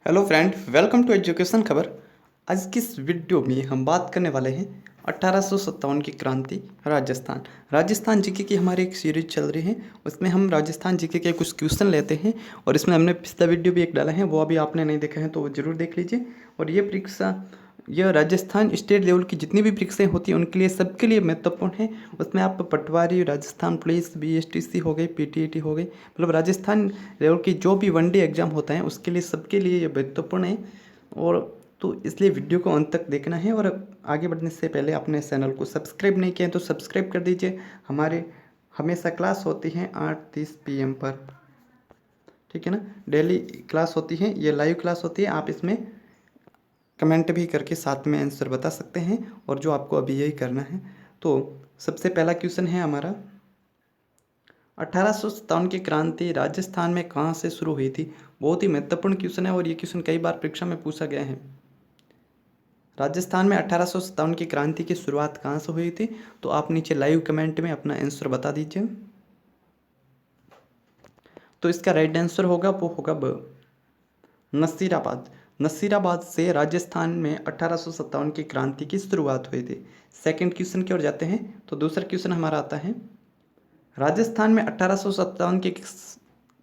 Hello friend, welcome to education Khabar. आज की इस वीडियो में हम बात करने वाले हैं 1857 की क्रांति राजस्थान जीके की हमारी एक सीरीज चल रही है। उसमें हम राजस्थान जीके के कुछ क्वेश्चन लेते हैं और इसमें हमने पिछला वीडियो भी एक डाला है, वो अभी आपने नहीं देखा है तो वो जरूर देख लीजिए। और ये परीक्षा, यह राजस्थान स्टेट लेवल की जितनी भी परीक्षाएं होती हैं उनके लिए, सबके लिए महत्वपूर्ण है। उसमें आप पटवारी, राजस्थान पुलिस, बीएसटीसी हो गई, पीटीईटी हो गई, मतलब राजस्थान लेवल की जो भी वनडे एग्जाम होता है उसके लिए, सबके लिए ये महत्वपूर्ण है। और तो इसलिए वीडियो को अंत तक देखना है। और आगे बढ़ने से पहले अपने चैनल को सब्सक्राइब नहीं किया है तो सब्सक्राइब कर दीजिए। हमारे हमेशा क्लास होती हैं 8:30 PM पर, ठीक है ना। डेली क्लास होती है, ये लाइव क्लास होती है। आप इसमें कमेंट भी करके साथ में आंसर बता सकते हैं, और जो आपको अभी यही करना है। तो सबसे पहला क्वेश्चन है हमारा, 1857 की क्रांति राजस्थान में कहाँ से शुरू हुई थी। बहुत ही महत्वपूर्ण क्वेश्चन है और ये क्वेश्चन कई बार परीक्षा में पूछा गया है। राजस्थान में 1857 की क्रांति की शुरुआत कहाँ से हुई थी, तो आप नीचे लाइव कमेंट में अपना आंसर बता दीजिए। तो इसका राइट आंसर होगा, वो होगा ब, नसीराबाद। नसीराबाद से राजस्थान में 1857 की क्रांति की शुरुआत हुई थी। सेकंड क्वेश्चन की ओर जाते हैं। तो दूसरा क्वेश्चन हमारा आता है, राजस्थान में 1857 की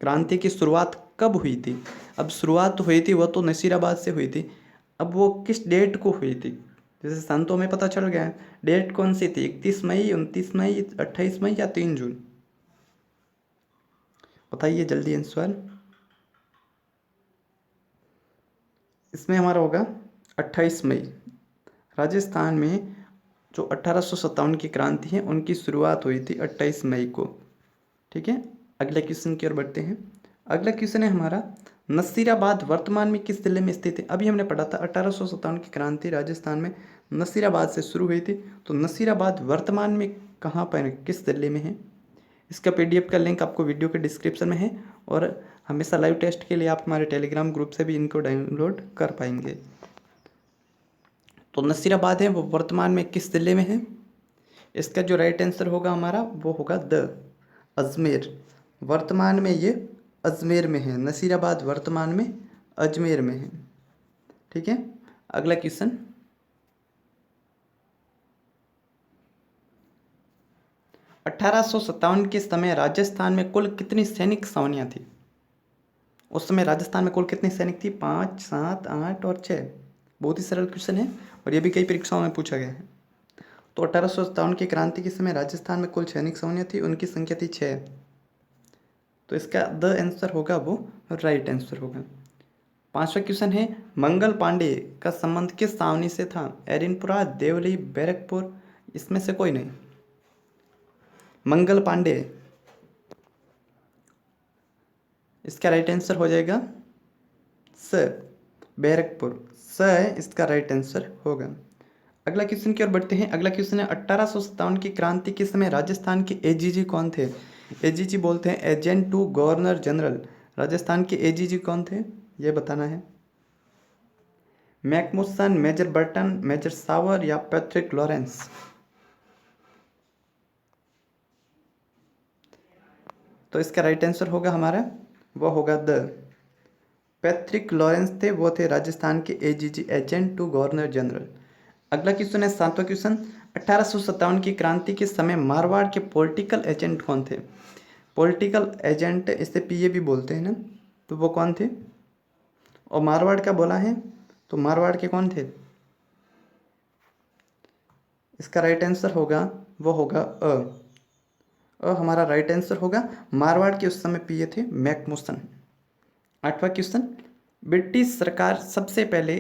क्रांति की शुरुआत कब हुई थी। अब शुरुआत हुई थी वो तो नसीराबाद से हुई थी, अब वो किस डेट को हुई थी। जैसे सन तो हमें पता चल गया है, डेट कौन सी थी, 31 मई, 29 मई, 28 मई या 3 जून। बताइए जल्दी आंसर। इसमें हमारा होगा 28 मई। राजस्थान में जो 1857 की क्रांति है उनकी शुरुआत हुई थी 28 मई को, ठीक है। अगले क्वेश्चन की ओर बढ़ते हैं। अगला क्वेश्चन है हमारा, नसीराबाद वर्तमान में किस जिले में स्थित है। अभी हमने पढ़ा था 1857 की क्रांति राजस्थान में नसीराबाद से शुरू हुई थी, तो नसीराबाद वर्तमान में कहाँ पर है, किस जिले में है। इसका PDF का लिंक आपको वीडियो के डिस्क्रिप्शन में है, और हमेशा लाइव टेस्ट के लिए आप हमारे टेलीग्राम ग्रुप से भी इनको डाउनलोड कर पाएंगे। तो नसीराबाद है वो वर्तमान में किस जिले में है। इसका जो राइट आंसर होगा हमारा, वो होगा द, अजमेर। वर्तमान में ये अजमेर में है। नसीराबाद वर्तमान में अजमेर में है, ठीक है। अगला क्वेश्चन, 1857 के समय राजस्थान में कुल कितनी सैनिक छावनियाँ थी। उस समय राजस्थान में कुल कितनी सैनिक थी, 5, 7, 8 और 6। बहुत ही सरल क्वेश्चन है और ये भी कई परीक्षाओं में पूछा गया है। तो 1857 की क्रांति के समय राजस्थान में कुल सैनिक छावनियाँ थी, उनकी संख्या थी 6। तो इसका द आंसर होगा वो राइट आंसर होगा। पांचवा क्वेश्चन है, मंगल पांडे का संबंध किस छावनी से था। एरिनपुरा, देवली, बैरकपुर, इसमें से कोई नहीं। मंगल पांडे, इसका राइट आंसर हो जाएगा स, बैरकपुर। स है इसका राइट आंसर होगा। अगला क्वेश्चन की ओर बढ़ते हैं। अगला क्वेश्चन है, 1857 की क्रांति के समय राजस्थान के AGG कौन थे। AGG बोलते हैं agent to governor general. Rajasthan के AGG कौन थे, ये बताना है। मैकमुसन, मेजर बर्टन, मेजर सावर या पैट्रिक लॉरेंस। तो इसका राइट आंसर होगा हमारा, वो होगा द, पैट्रिक लॉरेंस थे, वो थे राजस्थान के AGG, agent to governor general. अगला क्वेश्चन है, सातवां क्वेश्चन, 1857 की क्रांति के समय मारवाड़ के पॉलिटिकल एजेंट कौन थे। पॉलिटिकल एजेंट इसे PA भी बोलते हैं ना, तो वो कौन थे। और मारवाड़ का बोला है, तो मारवाड़ के कौन थे। इसका राइट आंसर होगा, वो होगा हमारा राइट आंसर होगा। मारवाड़ के उस समय PA थे मैकमुसन। आठवां क्वेश्चन, ब्रिटिश सरकार सबसे पहले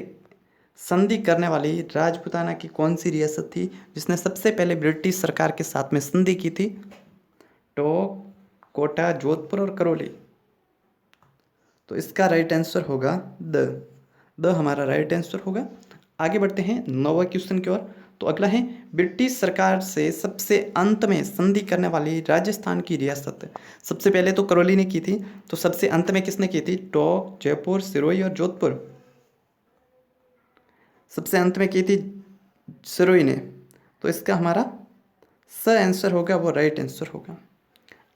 संधि करने वाली राजपूताना की कौन सी रियासत थी, जिसने सबसे पहले ब्रिटिश सरकार के साथ में संधि की थी। टोंक, कोटा, जोधपुर और करौली। तो इसका राइट आंसर होगा द हमारा राइट आंसर होगा। आगे बढ़ते हैं नौवां क्वेश्चन की ओर। तो अगला है, ब्रिटिश सरकार से सबसे अंत में संधि करने वाली राजस्थान की रियासत। सबसे पहले तो करौली ने की थी, तो सबसे अंत में किसने की थी, टोंक, जयपुर, सिरोही और जोधपुर। सबसे अंत में की थी सिरोही ने, तो इसका हमारा स आंसर होगा, वो राइट आंसर होगा।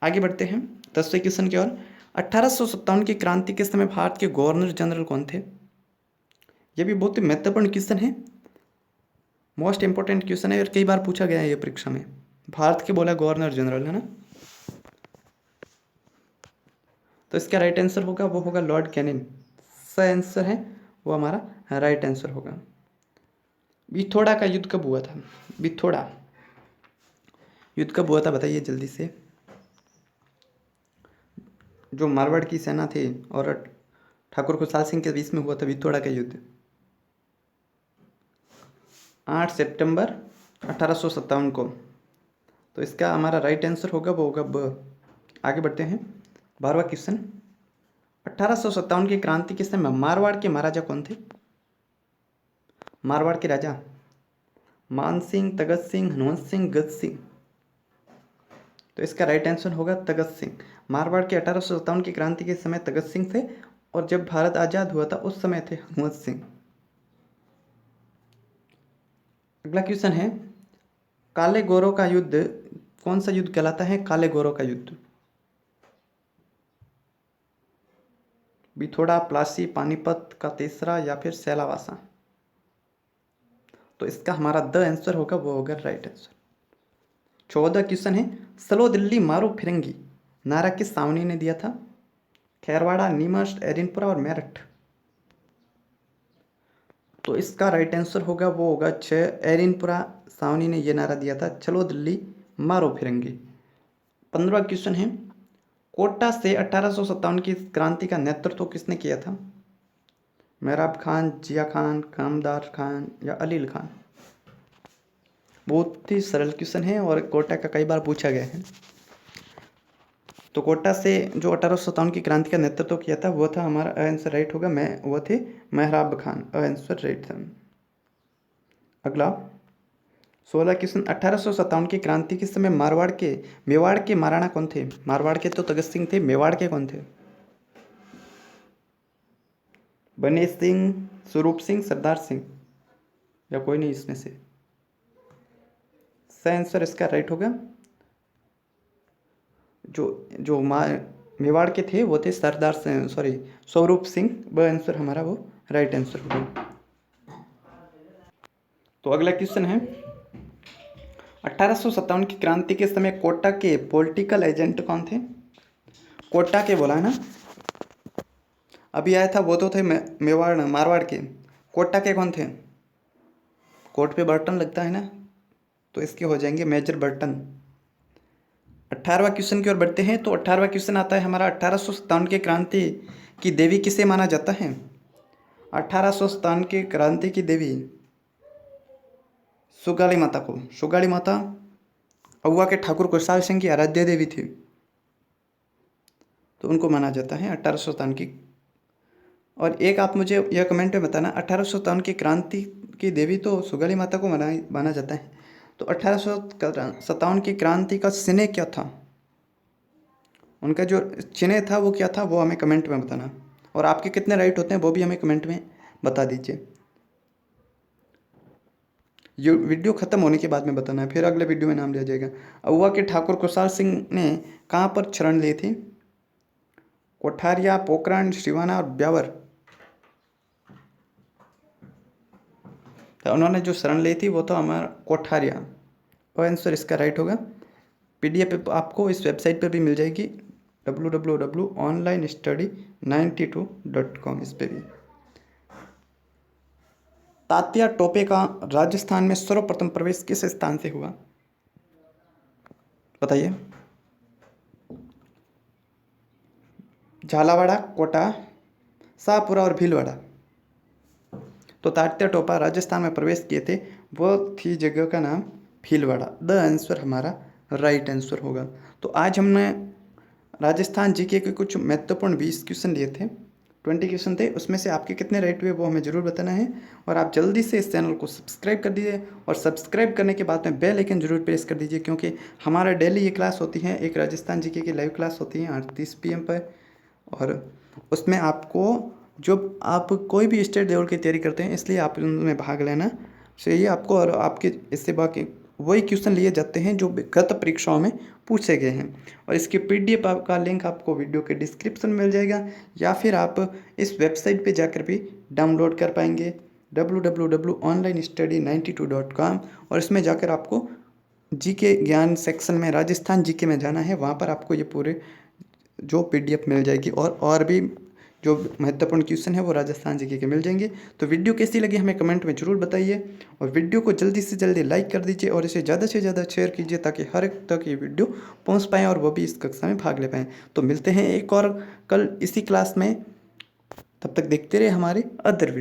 आगे बढ़ते हैं 10वें क्वेश्चन की ओर। 1857 की क्रांति के समय भारत के गवर्नर जनरल कौन थे। ये भी बहुत ही महत्वपूर्ण क्वेश्चन है, मोस्ट इंपॉर्टेंट क्वेश्चन है और कई बार पूछा गया है ये परीक्षा में। भारत के बोला गवर्नर जनरल है ना। तो इसका राइट आंसर होगा वो होगा लॉर्ड कैनिंग। सही आंसर है वो हमारा राइट आंसर होगा। बिथोड़ा का युद्ध कब हुआ था? बिथोड़ा युद्ध कब हुआ था बताइए जल्दी से। जो मारवाड़ की सेना थी और ठाकुर खुशहाल सिंह के बीच में हुआ था बिथोड़ा का युद्ध। 8 सितंबर 1857 को। तो इसका हमारा राइट आंसर होगा वो होगा ब। आगे बढ़ते हैं। 12वां क्वेश्चन। 1857 की क्रांति के समय मारवाड़ के महाराजा कौन थे? मारवाड़ के राजा मान सिंह, तगत सिंह, हनुमंत सिंह, गज सिंह। तो इसका राइट आंसर होगा तगत सिंह। मारवाड़ के 1857 की क्रांति के समय तगत सिंह थे और जब भारत आजाद हुआ था उस समय थे हनुमंत सिंह। अगला क्वेश्चन है, काले गोरों का युद्ध कौन सा युद्ध कहलाता है? काले गोरों का युद्ध। बिथोड़ा, प्लासी, पानीपत का तीसरा या फिर सैलावासा। तो इसका हमारा द आंसर होगा वो होगा राइट आंसर। 14 क्वेश्चन है, स्लो दिल्ली मारो फिरंगी नारा किस सावनी ने दिया था? खेरवाड़ा, नीमच, एरिनपुरा और मेरठ। तो इसका राइट आंसर होगा वो होगा 6, एरिनपुरा सावनी ने यह नारा दिया था, चलो दिल्ली मारो फिरंगी। 15वां क्वेश्चन है, कोटा से 1857 की क्रांति का नेतृत्व किसने किया था? मेहराब खान, जिया खान, कामदार खान या अलील खान। बहुत ही सरल क्वेश्चन है और कोटा का कई बार पूछा गया है। तो कोटा से जो 1857 की क्रांति का नेतृत्व किया था वो था हमारा आंसर राइट होगा वो थे मेहराब खान। आंसर राइट था। अगला 16 क्वेश्चन। 1857 की क्रांति के समय मेवाड़ के महाराणा कौन थे? मारवाड़ के तो तगत सिंह थे, मेवाड़ के कौन थे? बने सिंह, स्वरूप सिंह, सरदार सिंह या कोई नहीं इसमें से। सही आंसर इसका राइट होगा जो मेवाड़ के थे वो थे स्वरूप सिंह। वह आंसर हमारा वो राइट आंसर होगा। तो अगला क्वेश्चन है, 1857 की क्रांति के समय कोटा के पॉलिटिकल एजेंट कौन थे? कोटा के बोला है ना, अभी आया था वो तो थे मारवाड़ के। कोटा के कौन थे? कोट पे बर्तन लगता है ना, तो इसके हो जाएंगे मेजर बर्तन। 18वां क्वेश्चन की ओर बढ़ते हैं। तो 18वां क्वेश्चन आता है हमारा, 1857 की क्रांति की देवी किसे माना जाता है? 1857 की क्रांति की देवी सुगाली माता को। सुगाली माता अहुआ के ठाकुर खुशहाल सिंह की आराध्य देवी थी, तो उनको माना जाता है 1857 की। और एक आप मुझे यह कमेंट में बताना, 1857 की क्रांति की देवी तो सुगाली माता को माना जाता है, तो 1857 की क्रांति का सिने क्या था? उनका जो चिन्ह था वो क्या था, वो हमें कमेंट में बताना। और आपके कितने राइट होते हैं वो भी हमें कमेंट में बता दीजिए। ये वीडियो ख़त्म होने के बाद में बताना है, फिर अगले वीडियो में नाम लिया जाएगा। अहुआ के ठाकुर खुशहाल सिंह ने कहाँ पर शरण ली थी? कोठारिया, पोखरण, सिवाना और ब्यावर। तो उन्होंने जो शरण ली थी वो तो हमारा कोठारिया। और आंसर इसका राइट होगा। PDF आपको इस वेबसाइट पर भी मिल जाएगी, www.onlinestudy92.com। इस पर भी। तात्या टोपे का राजस्थान में सर्वप्रथम प्रवेश किस स्थान से हुआ? बताइए। झालावाड़ा, कोटा, शाहपुरा और भीलवाड़ा। तो तात्या टोपा राजस्थान में प्रवेश किए थे, वो थी जगह का नाम भीलवाड़ा। द आंसर हमारा राइट आंसर होगा। तो आज हमने राजस्थान जीके के कुछ महत्वपूर्ण 20 क्वेश्चन लिए थे, 20 क्वेश्चन थे, उसमें से आपके कितने राइट हुए वो हमें ज़रूर बताना है। और आप जल्दी से इस चैनल को सब्सक्राइब कर दीजिए और सब्सक्राइब करने के बाद में बेल आइकन जरूर प्रेस कर दीजिए, क्योंकि हमारा डेली ये क्लास होती है, एक राजस्थान जीके की लाइव क्लास होती है 8:30 PM पर। और उसमें आपको जो आप कोई भी स्टेट लेवल की तैयारी करते हैं इसलिए आप उनमें भाग लेना चाहिए आपको। और आपके इससे बाकी वही क्वेश्चन लिए जाते हैं जो गत परीक्षाओं में पूछे गए हैं। और इसके PDF का लिंक आपको वीडियो के डिस्क्रिप्शन में मिल जाएगा, या फिर आप इस वेबसाइट पे जाकर भी डाउनलोड कर पाएंगे www.onlinestudy92.com। और इसमें जाकर आपको जीके ज्ञान सेक्शन में राजस्थान जीके में जाना है, वहाँ पर आपको ये पूरे जो PDF मिल जाएगी, और भी जो महत्वपूर्ण क्वेश्चन है वो राजस्थान जीके के मिल जाएंगे। तो वीडियो कैसी लगी हमें कमेंट में ज़रूर बताइए, और वीडियो को जल्दी से जल्दी लाइक कर दीजिए और इसे ज़्यादा से ज़्यादा शेयर कीजिए, ताकि हर एक तक ये वीडियो पहुंच पाएँ और वो भी इस कक्षा में भाग ले पाएँ। तो मिलते हैं एक और कल इसी क्लास में, तब तक देखते रहे हमारे अदर वीडियो।